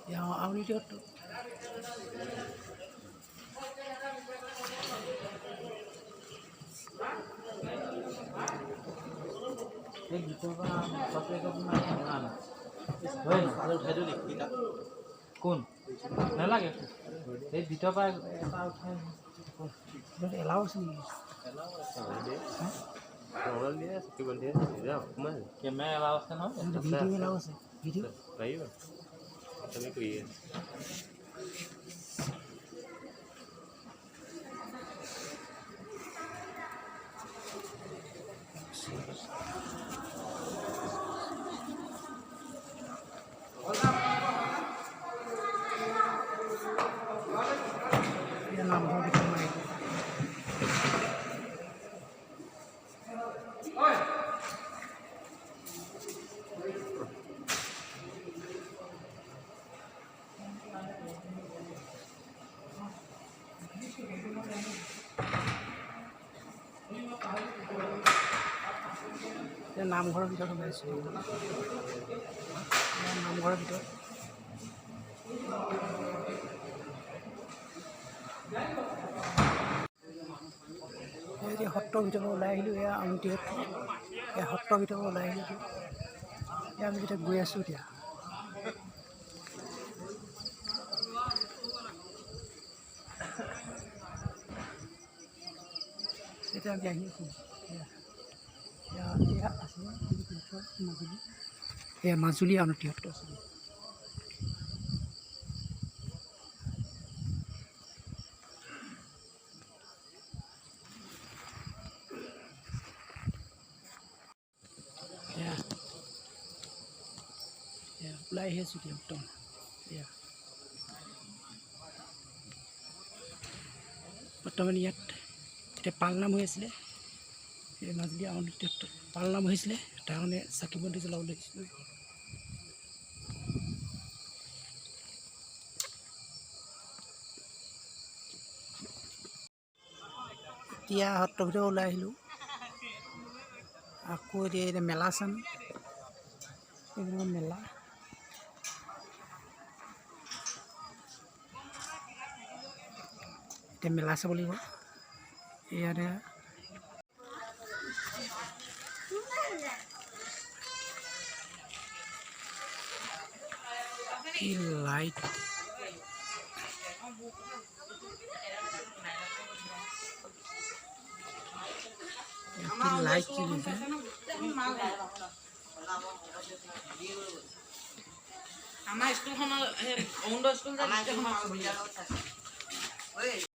Ja, audioটো এই ভিতৰৰ চকলেটত মানে কোন নালাগে এই ভিতৰৰ পৰা এটা উঠাই এলাও আছে নেকি? কেমেৰা এলাও আছে নহয় ভিডিঅ' এলাও আছে ভিডিঅ' নামঘৰ ভিতৰত মাৰিব নামঘৰৰ ভিতৰত সোমাইছোঁ নামঘৰৰ ভিতৰত এতিয়া সত্ৰৰ ভিতৰৰ পৰা ওলাই আহিলোঁ এয়া আউনীআটী সত্ৰ এয়া সত্ৰৰ ভিতৰৰ পৰা ওলাই আহিলোঁ এয়া আমি এতিয়া গৈ আছোঁ এতিয়া আমি আহি আছোঁ এয়া আছে মাজুলী এয়া মাজুলী আউনীআটী সত্ৰ আছে ওলাই আহি আছোঁ একদম এয়া বৰ্তমান ইয়াত এতিয়া পালনাম হৈ আছিলে এই মাজুলী আউনীআটী সত্ৰত পালনাম হৈছিলে তাৰ কাৰণে চাকি বন্তি জ্বলাবলৈ দিছিলোঁ এতিয়া সত্ৰৰ ভিতৰত ওলাই আহিলোঁ আকৌ এতিয়া মেলা চাম এইবিলাক মেলা এতিয়া মেলা চাব লাগিব ইয়াতে কি লাইট লাইট চলিছে আমাৰ স্কুলখনৰ অৰুণোদয় স্কুল